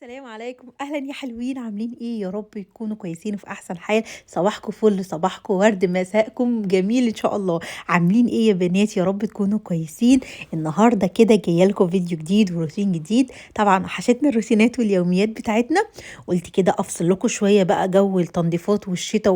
السلام عليكم، أهلًا يا حلوين، عاملين إيه؟ يا رب تكونوا كويسين وفي أحسن حال، صباحكم فل، صباحكم ورد، مساءكم جميل إن شاء الله. عاملين إيه يا بنات؟ يا رب تكونوا كويسين. النهارده كده جاية لكم فيديو جديد وروتين جديد. طبعًا وحشتنا الروتينات واليوميات بتاعتنا، قُلت كده أفصل لكم شوية بقى جو التنضيفات والشتا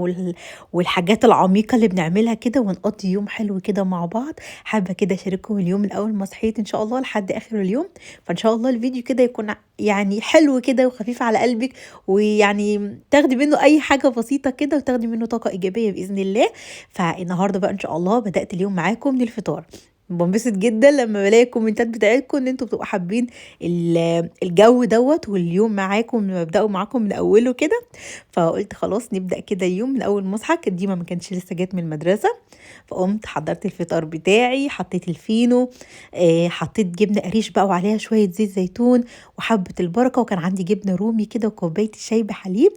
والحاجات العميقة اللي بنعملها كده ونقضي يوم حلو كده مع بعض. حابة كده أشارككم اليوم من أول ما صحيت إن شاء الله لحد آخر اليوم. فإن شاء الله الفيديو كده يكون يعني حلو كده وخفيف على قلبِك، ويعني تاخدي منه أي حاجة بسيطة كده وتاخدي منه طاقة إيجابية بإذن الله. فالنهارده بقى إن شاء الله بدأت اليوم معاكم من الفطار. بانبسط جدًا لمّا بالاقي الكومنتات بتاعتكم إن أنتم بتبقوا حابين الجو دوّة واليوم معاكم بابدأه معاكم من أوله كده. فقُلت خلاص نبدأ كده اليوم من أول ما أصحى، كانت ديما ما كانتش لسه جات من المدرسة، فقُمت حضّرت الفطار بتاعي، حطيت الفينو، حطيت جبنة قريش بقى وعليها شوية زيت زيتون وحبة البركة، وكان عندي جبنة رومي كده وكوباية الشاي بحليب.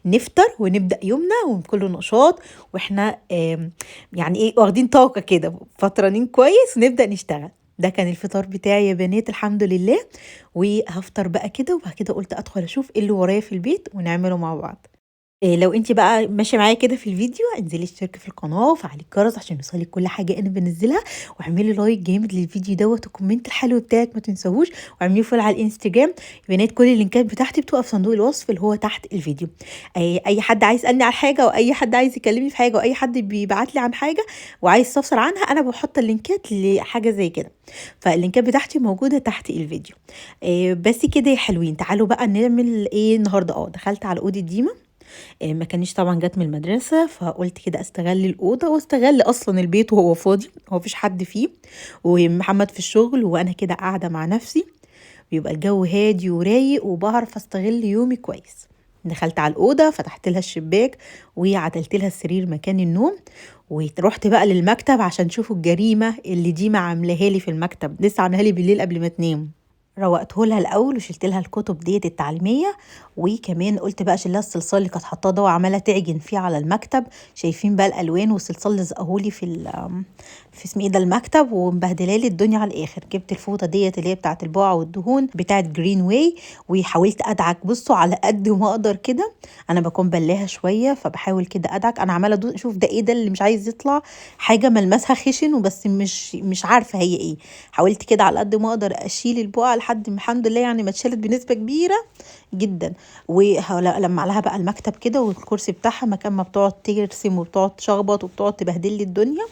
نفطر ونبدأ يومنا وبكل نشاط، وإحنا يعني إيه واخدين طاقة كده، فطرانين كويس ونبدأ نشتغل. ده كان الفطار بتاعي يا بنات الحمد لله، وهافطر بقى كده وبعد كده قُلت أدخل أشوف إيه اللي ورايا في البيت ونعمله مع بعض. لو أنتِ بقى ماشية معايا كده في الفيديو، انزلي اشتركي في القناة وفعّلي الجرس عشان يوصلِك كل حاجة أنا بانزّلها، واعملي لايك جامد للفيديو دوّة والكومنت الحلو بتاعِك ما تنساهوش، واعملي فولو على الإنستجرام. يا بنات كل اللينكات بتاعتي بتبقى في صندوق الوصف اللي هو تحت الفيديو. أي حد عايز يسألني على حاجة أو أي حد عايز يكلمني في حاجة أو أي حد بيبعت لي عن حاجة وعايز يستفسر عنها، أنا باحط اللينكات لحاجة زي كده. فاللينكات بتاعتي موجودة تحت الفيديو. بس كده يا حلوين، تعالوا بقى نعمل إيه النهارده. دخلت على أوضة ديما، ما كانتش طبعًا جات من المدرسة، فقُلت كده أستغل الأوضة وأستغل أصلًا البيت وهو فاضي، هو ما فيش حد فيه، ومحمد في الشغل وأنا كده قاعدة مع نفسي، بيبقى الجو هادي ورايق وباعرف أستغل يومي كويس. دخلت على الأوضة، فتحت لها الشباك وعدلت لها السرير مكان النوم، رُحت بقى للمكتب عشان شوفوا الجريمة اللي ديما عاملاها لي في المكتب، لسه عاملاها لي بالليل قبل ما تنام. روّقته لها الأول وشِلت لها الكُتب ديّة التعليمية، وكمان قُلت بقى أشيل لها الصلصال اللي كانت حاطاه ده وعمّالة تعجن فيه على المكتب. شايفين بقى الألوان والصلصال لزقه لي في اسمه إيه ده المكتب ومبهدلة لي الدنيا على الآخر. جِبت الفوطة ديّة اللي هي بتاعة البُقع والدهون بتاعة Greenway وحاولت أدعك. بُصّوا على قد ما أقدر كده، أنا باكون بلّاها شوية فباحاول كده أدعك. أنا عمّالة أشوف ده إيه ده اللي مش عايز يطلع، حاجة ملمسها خشن وبس مش عارفة هي إيه. حاولت كده على قد ما أقدر أشيل البُقع لحد ما الحمد لله يعني ما اتشالت بنسبة كبيرة جدًا. ألمّع لها بقى المكتب كده والكرسي بتاعها مكان ما بتقعد ترسم وبتقعد تشخبط وبتقعد تبهدل لي الدنيا.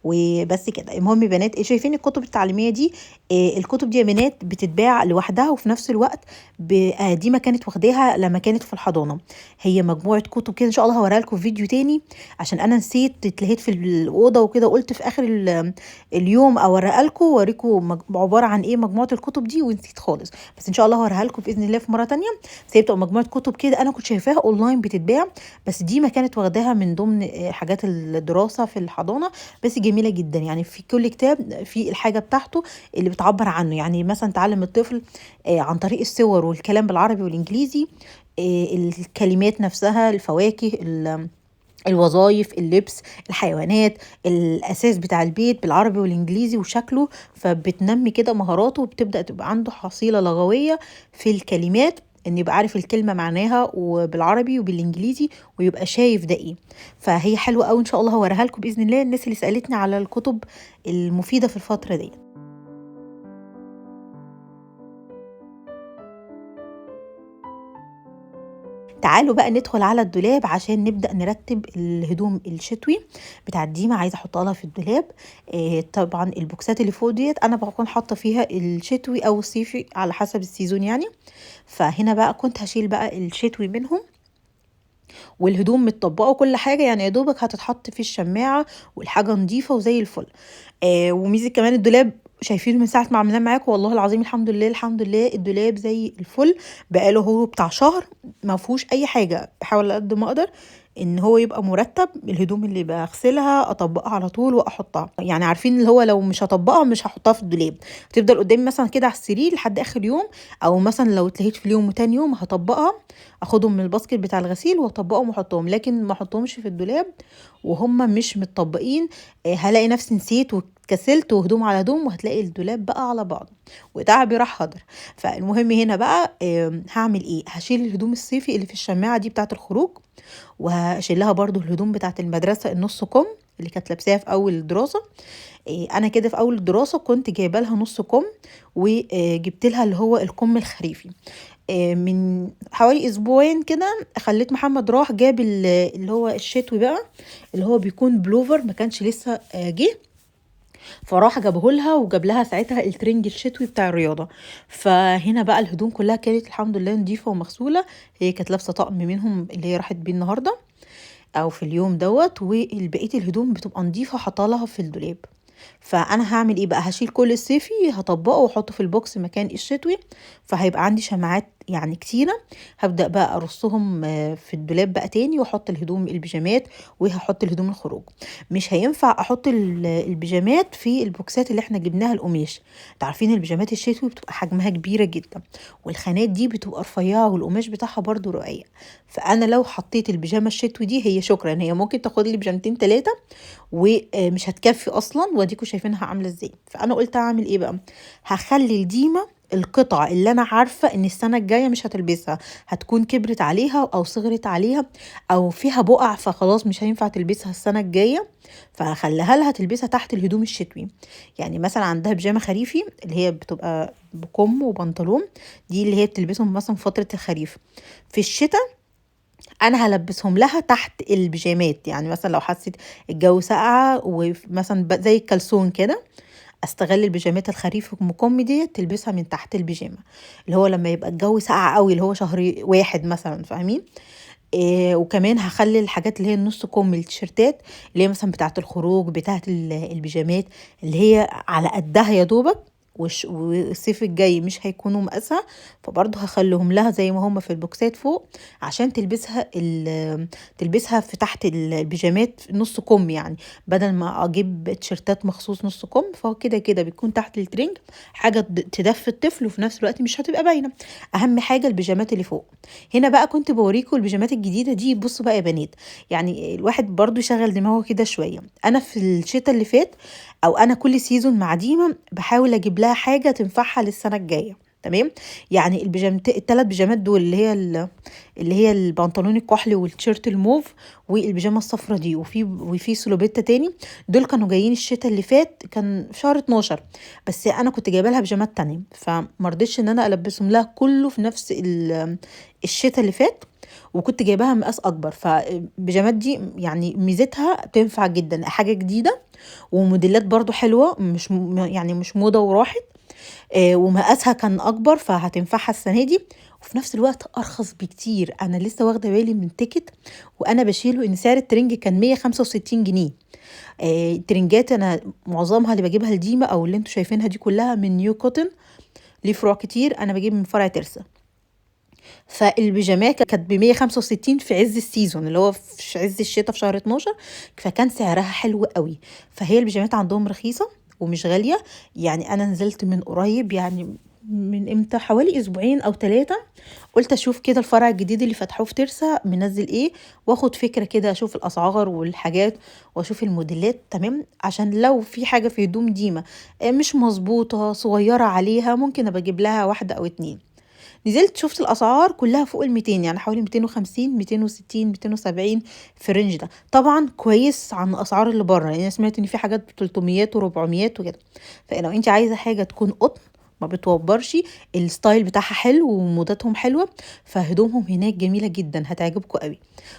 وبس كده. المهم يا بنات شايفين الكتب التعليمية دي، الكتب دي يا بنات بتتباع لوحدها وفي نفس الوقت ديما كانت واخداها لمّا كانت في الحضانة. هي مجموعة كتب كده إن شاء الله هاوريها لكم في فيديو تاني، عشان أنا نسيت اتلهيت في الأوضة وكده، قُلت في آخر اليوم أوريها لكم وأوريكم عبارة عن إيه مجموعة الكتب دي ونسيت خالص. بس إن شاء الله هاوريها لكم بإذن الله في مرة تانية. بس هي بتبقى مجموعة كتب كده أنا كنت شايفاها أونلاين بتتباع، بس ديما كانت واخداها من ضمن حاجات الدراسة في الحضانة. بس جميلة جدًا، يعني في كل كتاب فيه الحاجة بتاعته اللي بتعبّر عنه، يعني مثلًا تعلّم الطفل عن طريق الصور والكلام بالعربي والإنجليزي، الكلمات نفسها، الفواكه، الوظايف، اللبس، الحيوانات، الأساس بتاع البيت بالعربي والإنجليزي وشكله. فبتنمّي كده مهاراته وبتبدأ تبقى عنده حصيلة لغوية في الكلمات، إنه يبقى عارف الكلمة معناها وبالعربي وبالإنجليزي ويبقى شايف ده إيه. فهي حلوة أوي إن شاء الله هاوريها لكم بإذن الله الناس اللي سألتني على الكتب المفيدة في الفترة ديّة. تعالوا بقى ندخل على الدولاب عشان نبدأ نرتب الهدوم الشتوي بتاعة ديما، عايزة احطها لها في الدولاب. طبعا البوكسات اللي فوق ديت انا بكون حاطه فيها الشتوي او الصيفي على حسب السيزون يعني. فهنا بقى كنت هشيل بقى الشتوي منهم والهدوم متطبقه وكل حاجه، يعني يا دوبك هتتحط في الشماعه والحاجه نظيفه وزي الفل. وميزه كمان الدولاب، شايفينه من ساعة ما عملناه معاكم والله العظيم الحمد لله الحمد لله الدولاب زي الفل. بقى له هو بتاع شهر ما فيهوش أي حاجة، باحاول على قد ما أقدر ان هو يبقى مرتب، الهدوم اللي بغسلها اطبقها على طول واحطها. يعني عارفين اللي هو لو مش هطبقها مش هحطها في الدولاب، تفضل قدامي مثلا كده على السرير لحد اخر يوم، او مثلا لو اتلهيت في اليوم وتاني يوم هطبقها، اخدهم من الباسكت بتاع الغسيل واطبقهم واحطهم، لكن ما احطهمش في الدولاب وهم مش متطبقين. هلاقي نفسي نسيت وكسلت وهدوم على هدوم، وهتلاقي الدولاب بقى على بعض وتعبي راح هدر. فالمهم هنا بقى هعمل ايه؟ هشيل الهدوم الصيفي اللي في الشماعه دي بتاعه الخروج، وهشيلها برضو الهدوم بتاعه المدرسه النص كم اللي كانت لابساها في اول الدراسه. انا كده في اول الدراسه كنت جايبه لها نص كم، وجبت لها اللي هو الكم الخريفي. من حوالي اسبوعين كده خليت محمد راح جاب اللي هو الشتوي بقى، اللي هو بيكون بلوفر، ما كانش لسه جه، فراح جابه لها وجاب لها ساعتها الترنج الشتوي بتاع الرياضه. فهنا بقى الهدوم كلها كانت الحمد لله نظيفه ومغسوله. هي كانت لابسه طقم منهم اللي هي راحت بيه النهارده او في اليوم دوت، والبقيه الهدوم بتبقى نظيفه حطالها في الدولاب. فانا هعمل ايه بقى؟ هشيل كل الصيفي هطبقه واحطه في البوكس مكان الشتوي، فهيبقى عندي شماعات يعني كتيره. هبدا بقى ارصهم في الدولاب بقى تاني، واحط الهدوم البيجامات، وهحط الهدوم الخروج. مش هينفع احط البيجامات في البوكسات اللي احنا جبناها القماش. تعرفين البيجامات الشتوي بتبقى حجمها كبيره جدا، والخانات دي بتبقى رفيعه، والقماش بتاعها برضو رقيق. فانا لو حطيت البيجامه الشتوي دي هي شكرا، هي ممكن تاخد لي بيجامتين 3 ومش هتكفي اصلا، واديكوا شايفينها عامله ازاي. فانا قلت اعمل ايه بقى؟ هخلي الديمه القطعة اللي انا عارفة ان السنة الجاية مش هتلبسها، هتكون كبرت عليها او صغرت عليها او فيها بقع، فخلاص مش هينفع تلبسها السنة الجاية، فهخليها لها تلبسها تحت الهدوم الشتوي. يعني مثلا عندها بيجامة خريفي اللي هي بتبقى بكم وبنطلون، دي اللي هي بتلبسهم مثلا في فترة الخريف. في الشتاء انا هلبسهم لها تحت البيجامات، يعني مثلا لو حسيت الجو ساقعه ومثلا زي الكلسون كده، استغل البيجامات الخريف المكم دي تلبسها من تحت البيجامه، اللي هو لما يبقى الجو ساقع قوي اللي هو شهر واحد مثلا، فاهمين؟ وكمان هخلي الحاجات اللي هي النص كم التيشيرتات اللي هي مثلا بتاعه الخروج بتاعه البيجامات اللي هي على قدها يا دوبك، والصيف الجاي مش هيكونوا مقاسها، فبرضه هخليهم لها زي ما هم في البوكسات فوق، عشان تلبسها في تحت البيجامات نص كم يعني، بدل ما اجيب تيشيرتات مخصوص نص كم، فهو كده كده بيكون تحت الترنج حاجه تدفي الطفل وفي نفس الوقت مش هتبقى باينه. اهم حاجه البيجامات اللي فوق. هنا بقى كنت بوريكم البيجامات الجديده دي. بصوا بقى يا بنات، يعني الواحد برضو يشغل دماغه كده شويه. انا في الشتاء اللي فات، او انا كل سيزون مع ديما بحاول اجيب لها حاجه تنفعها للسنه الجايه. تمام. يعني الثلاث بيجامات دول اللي هي البنطلون الكحلي والتيشيرت الموف والبيجامه الصفرا دي، وفي سلوبيتا تاني، دول كانوا جايين الشتاء اللي فات كان في شهر 12. بس انا كنت جايبه لها بيجامات تانية، فمرضتش ان انا البسهم لها كله في نفس الشتاء اللي فات، وكنت جايباها مقاس اكبر. فالبيجامات دي يعني ميزتها تنفع جدا، حاجه جديده وموديلات برضو حلوه، يعني مش موضه وراحت. ومقاسها كان اكبر فهتنفعها السنه دي، وفي نفس الوقت ارخص بكتير. انا لسه واخده بالي من تيكت وانا بشيله ان سعر الترنج كان 165 جنيه. الترنجات انا معظمها اللي بجيبها لديما او اللي انتوا شايفينها دي كلها من نيو كوتن، ليه فروع كتير، انا بجيب من فرع ترسا. فالبيجامات كانت ب165 في عز السيزون اللي هو في عز الشتاء في شهر 12، فكان سعرها حلو قوي. فهي البيجامات عندهم رخيصة ومش غالية. يعني انا نزلت من قريب، يعني من امتى، حوالي اسبوعين او 3، قلت اشوف كده الفرع الجديد اللي فتحوه في ترسا منزل ايه، واخد فكرة كده، اشوف الاسعار والحاجات واشوف الموديلات. تمام، عشان لو في حاجة في هدوم ديما مش مظبوطة صغيرة عليها، ممكن ابقى اجيب لها واحدة او اتنين. نزلت شفت الاسعار كلها فوق ال200، يعني حوالي 250 260 270 في الرينج ده. طبعا كويس عن الاسعار اللي بره، يعني انا سمعت ان في حاجات ب 300 و400 وكده. فلو انت عايزه حاجه تكون قطن ما بتوبرش، الستايل بتاعها حلو وموضتهم حلوه، فهدومهم هناك جميله جدا هتعجبكم قوي.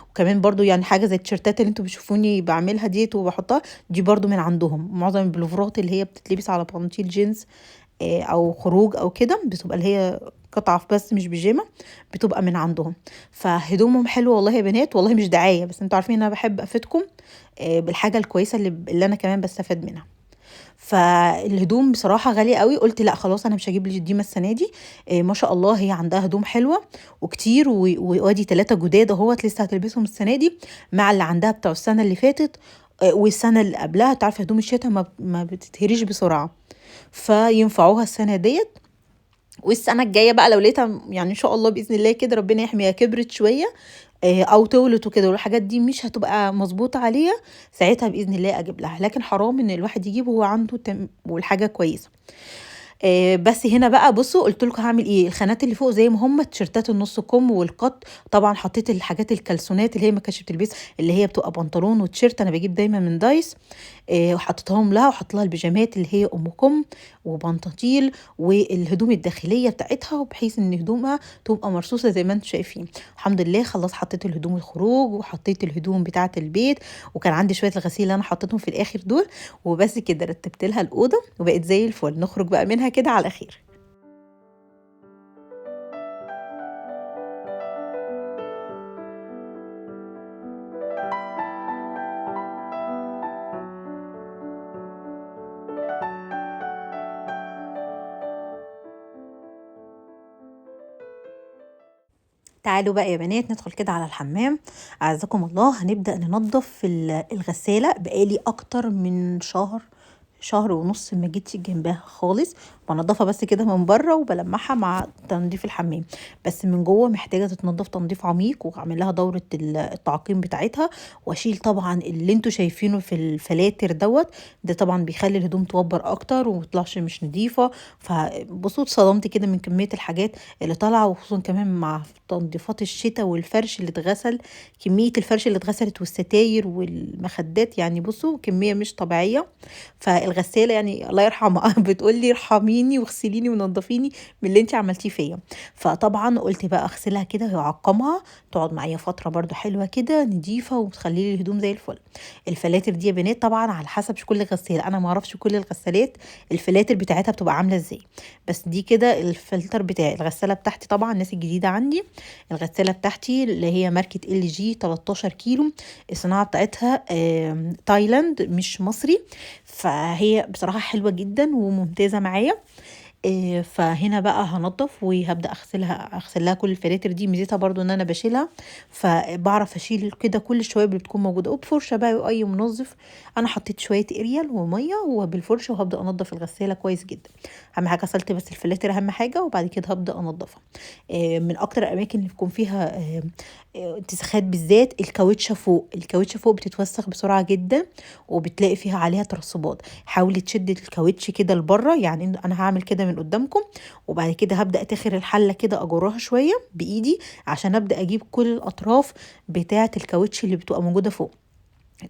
وكمان برضو يعني حاجه زي التيشيرتات اللي انتوا بتشوفوني بعملها ديت وبحطها، دي برضو من عندهم. معظم البلوفرات اللي هي بتتلبس على بناطيل جينز او خروج او كده، بتبقى اللي هي قطعة بس مش بيجامة، بتبقى من عندهم. فهدومهم حلوة والله يا بنات، والله مش دعاية، بس انتوا عارفين ان انا بحب افيدكم بالحاجة الكويسة اللي انا كمان بستفاد منها. فالهدوم بصراحة غالية أوي، قُلت لأ خلاص أنا مش هاجيب لديما السنة دي، ما شاء الله هي عندها هدوم حلوة وكتير وأدي 3 جداد أهوّة لسه هتلبسهم السنة دي، مع اللي عندها بتوع السنة اللي فاتت والسنة اللي قبلها، أنتِ عارفة هدوم الشتا ما بتتهريش بسرعة، فينفعوها السنة ديّة. والسنة الجاية بقى لو لقيتها يعني إن شاء الله بإذن الله كده ربنا يحميها كبرت شوية أو طوِلت وكده والحاجات دي مش هتبقى مضبوطة عليها، ساعتها بإذن الله أجيب لها، لكن حرام إن الواحد يجيب وهو عنده والحاجة كويسة. بس هنا بقى بُصّوا قُلت لكم هاعمل إيه، الخانات اللي فوق زي ما هُم، تيشيرتات النُص كُم والقط، طبعًا حطيت الحاجات الكلسونات اللي هي ما كانتش بتلبسها، اللي هي بتبقى بنطلون وتيشيرت أنا باجيب دايمًا من دايس، وحطيتهم لها وحاطة لها البيجامات اللي هي أم كُم وبنطاطيل والهدوم الداخلية بتاعتها، وبحيث إن هدومها تبقى مرصوصة زي ما أنتم شايفين. الحمد لله خلاص حطيت الهدوم الخروج وحطيت الهدوم بتاعة البيت، وكان عندي شوية الغسيل اللي أنا حطيتهم في الآخر دول، وبس كده رتّبت لها الأوضة وبقت زي الفل، نخرج بقى منها كده على خير. تعالوا بقى يا بنات ندخل كده على الحمام، أعزكم الله هنبدأ ننضف الغسالة، بقى لي أكتر من شهر، شهر ونُص ما جيتش جنبها خالص، بانضفها بس كده من برّه وبالمّعها مع تنضيف الحمام، بس من جوّه محتاجة تتنضف تنضيف عميق، وأعمل لها دورة التعقيم بتاعتها، وأشيل طبعًا اللي أنتم شايفينه في الفلاتر دوّة، ده طبعًا بيخلّي الهدوم توبّر أكتر وما تطلعش مش نضيفة، فبُصّوا اتصدمت كده من كمية الحاجات اللي طالعة، وخصوصًا كمان مع تنضيفات الشتا والفرش اللي اتغسل، كمية الفرش اللي اتغسلت والستاير والمخدات، يعني بُصّوا كمية مش طبيعية. فالغسالة يعني الله يرحمها بتقول لي ارحميني واغسليني ونضفيني من اللي أنتِ عملتيه فيّا. فطبعًا قُلت بقى أغسلها كده واعقمها، تقعد معايا فترة برضه حلوة كده نضيفة وتخلّي لي الهدوم زي الفل. الفلاتر دي يا بنات طبعًا على حسب كل غسالة، أنا ما أعرفش كل الغسالات الفلاتر بتاعتها بتبقى عاملة إزاي، بس دي كده الفلتر بتاعي. الغسالة بتاعتي طبعًا الناس الجديدة عندي، الغسالة بتاعتي اللي هي ماركة LG 13 كيلو، الصناعة بتاعتها تايلاند مش مصري، فهي بصراحة حلوة جدًا وممتازة معايا. فهنا بقى هانضّف وهابدأ أغسل لها كل الفلاتر دي، ميزتها برضه إن أنا باشيلها، فباعرف أشيل كده كل الشوايب اللي بتكون موجودة، وبفرشة بقى وأي منظف، أنا حطيت شوية إريال ومَيّة وبالفرشة وهابدأ أنضّف الغسالة كويس جدًا. أهم حاجة غسلت بس الفلاتر أهم حاجة، وبعد كده هابدأ أنضّفها. من أكتر الأماكن اللي بيكون فيها انتساخات بالذات الكاوتشة فوق، الكاوتشة فوق بتتوسخ بسرعة جدًا، وبتلاقي فيها عليها ترسبات، حاولي تشدي الكاوتش كده لبرّه، يعني أنا هاعمل كده من قدامكم، وبعد كده هابدأ أتاخر الحلة كده أجرها شوية بإيدي، عشان أبدأ أجيب كل الأطراف بتاعة الكاوتش اللي بتبقى موجودة فوق.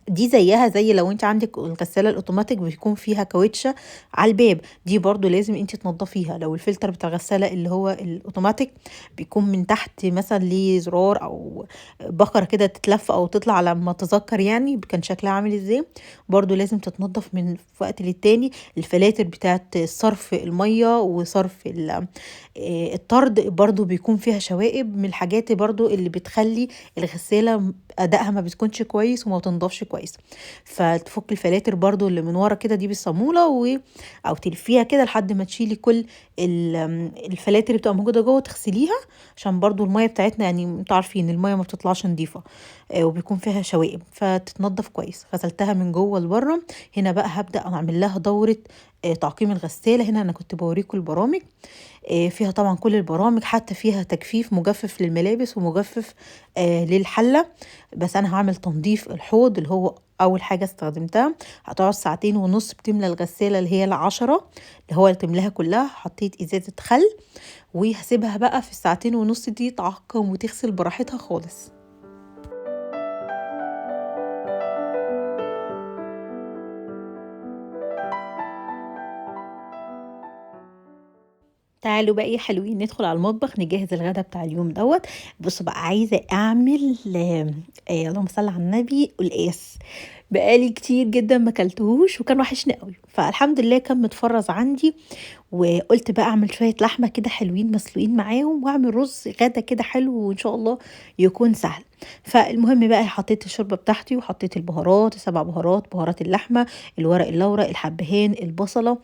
دي زيها زي لو أنتِ عندِك الغسالة الأوتوماتيك بيكون فيها كاوتشة على الباب، دي برضه لازم أنتِ تنضفيها. لو الفلتر بتاع الغسالة اللي هو الأوتوماتيك بيكون من تحت مثلًا ليه زرار أو بكرة كده تتلف أو تطلع على ما أتذكر يعني كان شكلها عامل إزاي، برضه لازم تتنضف من وقت للتاني. الفلاتر بتاعة صرف المَيّة وصرف الطرد برضه بيكون فيها شوائب، من الحاجات برضه اللي بتخلّي الغسالة أدائها ما بتكونش كويس وما بتنضفش كويس. فتفُكّي الفلاتر برضه اللي من ورا كده دي بالصامولة أو تلفيها كده لحد ما تشيلي كل الفلاتر اللي بتبقى موجودة جوّه تغسليها، عشان برضه المَيّة بتاعتنا يعني أنتم عارفين المَيّة ما بتطلعش نضيفة، وبيكون فيها شوائب، فتتنضف كويس. غسلتها من جوّه لبرّه، هنا بقى هابدأ أعمل لها دورة تعقيم الغسالة. هنا أنا كنت باوريكم البرامج، فيها طبعًا كل البرامج، حتى فيها تجفيف مجفف للملابس ومجفف للحلة، بس أنا هاعمل تنضيف الحوض اللي هو أول حاجة استخدمتها، هتقعد ساعتين ونُص بتملى الغسالة اللي هي ال10 اللي هو تملاها كلها، حطيت إزازة خل وهاسيبها بقى في الساعتين ونُص دي تعقم وتغسل براحتها خالص. تعالوا بقى يا حلوين ندخل على المطبخ نجهز الغدا بتاع اليوم دوّة. بُصّوا بقى عايزة أعمل اللهم صل على النبي قلقاس. بقالي كتير جدًا ما كلتهوش وكان وحشني أوي، فالحمد لله كان متفرّز عندي، وقُلت بقى أعمل شوية لحمة كده حلوين مسلوقين معاهم، وأعمل رز غدا كده حلو وإن شاء الله يكون سهل. فالمهم بقى حطيت الشوربة بتاعتي وحطيت البهارات، ال7 بهارات، بهارات اللحمة، الورق اللورا، الحبهان، البصلة،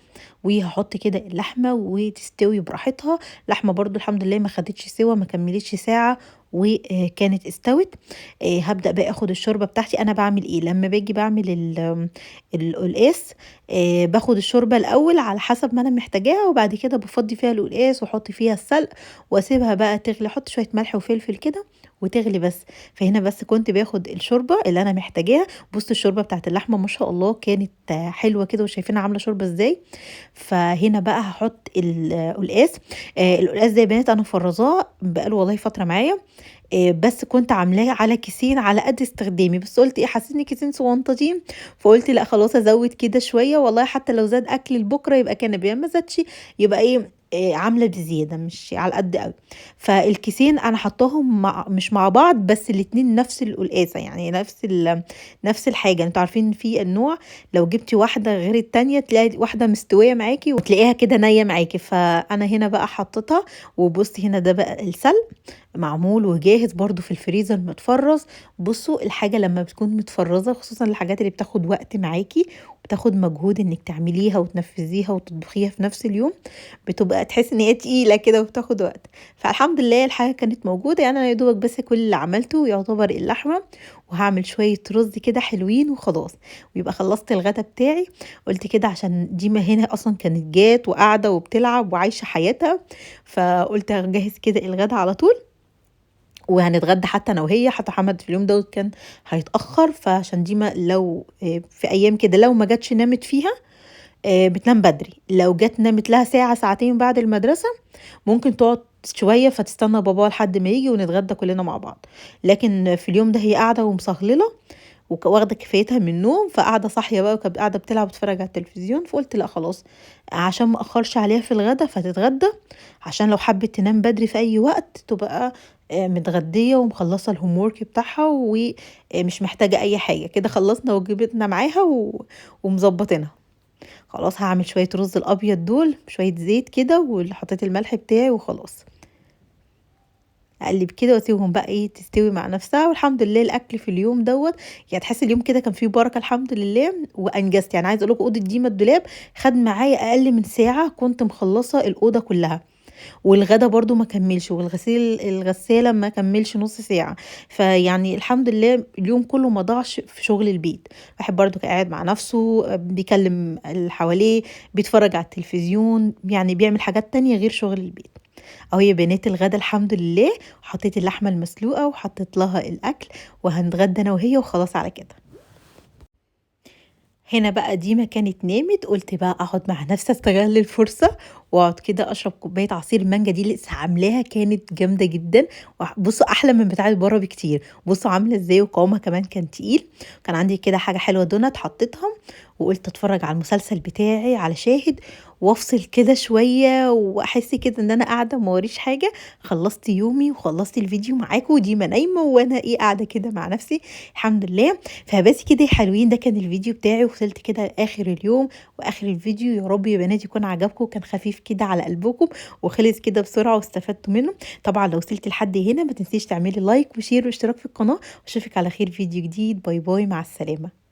وهاحط كده اللحمة وتستوي براحتها. اللحمة برضه الحمد لله ما خدتش سِوَى، ما كمّلتش ساعة وكانت استوت. هابدأ بقى آخد الشوربة بتاعتي. أنا باعمل إيه، لمّا باجي باعمل القلقاس، باخد الشوربة الأول على حسب ما أنا محتاجاها، وبعد كده بافضّي فيها القلقاس واحط فيها السلق واسيبها بقى تغلي، احط شوية ملح وفلفل كده وتغلي بس. فهنا بس كنت باخد الشوربة اللي أنا محتاجاها. بُصّوا الشوربة بتاعة اللحمة ما شاء الله كانت حلوة كده وشايفينها عاملة شوربة إزاي. فهنا بقى هاحط القلقاس. القلقاس ده يا بنات أنا مفرّزاه بقى له والله فترة معايا. بس كنت عاملاه على كيسين على قد استخدامي، بس قُلت إيه، حسيت إن الكيسين صغنطاطين، فقُلت لأ خلاص أزوّد كده شوية، والله حتى لو زاد أكل لبُكرة يبقى كان بيان، ما زادش يبقى إيه، عاملة بزيادة مش على القد أوي. فالكيسين أنا حاطاهم مش مع بعض، بس الاتنين نفس القلقاسة، يعني نفس الحاجة. أنتم عارفين في النوع لو جبتِ واحدة غير التانية تلاقي واحدة مستوية معاكِ وتلاقيها كده نيّة معاكِ. فأنا هنا بقى حطيتها، وبُصّي هنا ده بقى السلق معمول وجاهز برضه في الفريزر متفرّز. بُصّوا الحاجة لمّا بتكون متفرّزة خصوصًا الحاجات اللي بتاخد وقت معاكِ وبتاخد مجهود إنِّك تعمليها وتنفّذيها وتطبخيها في نفس اليوم، بتبقى تحسّي إن هي تقيلة كده وبتاخد وقت. فالحمد لله الحاجة كانت موجودة، يعني أنا يا دوبك بس كل اللي عملته يعتبر اللحمة، وهاعمل شوية رُز كده حلوين وخلاص، ويبقى خلّصت الغدا بتاعي. قُلت كده عشان ديما هنا أصلًا كانت جات وقاعدة وبتلعب وعايشة حياتها، فقُلت هاجهّز كده الغدا على طول وهنتغدى حتى أنا وهي. حتى محمد في اليوم دوّة كان هيتأخّر، فعشان ديما لو في أيام كده لو ما جاتش نامت فيها بتنام بدري، لو جات نامت لها ساعة ساعتين بعد المدرسة ممكن تقعد شوية فتستنى باباها لحد ما ييجي ونتغدى كلنا مع بعض. لكن في اليوم ده هي قاعدة ومصهللة واخدة كفايتها من النوم، فقاعدة صاحية بقى وكانت قاعدة بتلعب وبتتفرج على التلفزيون. فقُلت لأ خلاص عشان ما أأخرش عليها في الغدا فتتغدى، عشان لو حبِّت تنام بدري في أي وقت تبقى متغدية ومخلّصة الhomework بتاعها مش محتاجة أي حاجة، كده خلّصنا واجباتنا معاها ومضبّطينها. خلاص هاعمل شوية رز الأبيض دول بشوية زيت كده حطيت الملح بتاعي وخلاص. أقلِّب كده واسيبهم بقى إيه تستوي مع نفسها، والحمد لله الأكل في اليوم دوّة يعني تحسّي اليوم كده كان فيه بركة الحمد لله وأنجزت. يعني عايزة أقول لكم أوضة ديما الدولاب خَد معايا أقل من ساعة كنت مخلّصة الأوضة كلّها. والغدا برضه ما كمّلش، الغسالة ما كمّلش نُص ساعة. فيعني الحمد لله اليوم كلّه ما ضاعش في شغل البيت. الواحد برضه كان قاعد مع نَفْسه، بيكلّم اللي حواليه، بيتفرّج على التلفزيون، يعني بيعمل حاجات تانية غير شغل البيت. أهو يا بنات الغدا الحمد لله، وحطيت اللحمة المسلوقة وحطيت لها الأكل، وهنتغدى أنا وهي وخلاص على كده. هنا بقى ديما كانت نامت، قُلت بقى أقعد مع نفسي أستغل الفرصة، وأقعد كده أشرب كوباية عصير المانجا دي لسه عاملاها كانت جامدة جدًا. بُصّوا أحلى من بتاعة برّه بكتير. بُصّوا عاملة إزاي وقوامها كمان كان تقيل. كان عندي كده حاجة حلوة دونات حطيتها، وقُلت أتفرّج على المسلسل بتاعي على شاهد، وأفصل كده شوية وأحس كده إن أنا قاعدة ما ورايش حاجة. خلّصت يومي وخلّصت الفيديو معاكم وديما نايمة وأنا إيه قاعدة كده مع نفسي الحمد لله. فبس كده يا حلوين ده كان الفيديو بتاعي، وصلت كده لآخر اليوم وآخر الفيديو. يا رب يا بنات يكون عجبكم وكان خفيف كده على قلبكم وخلص كده بسرعة واستفدتوا منه. طبعًا لو وصلتِ لحد هنا ما تنسيش تعملي لايك وشير واشتراك في القناة، واشوفِك على خير في فيديو جديد. باي باي مع السلامة.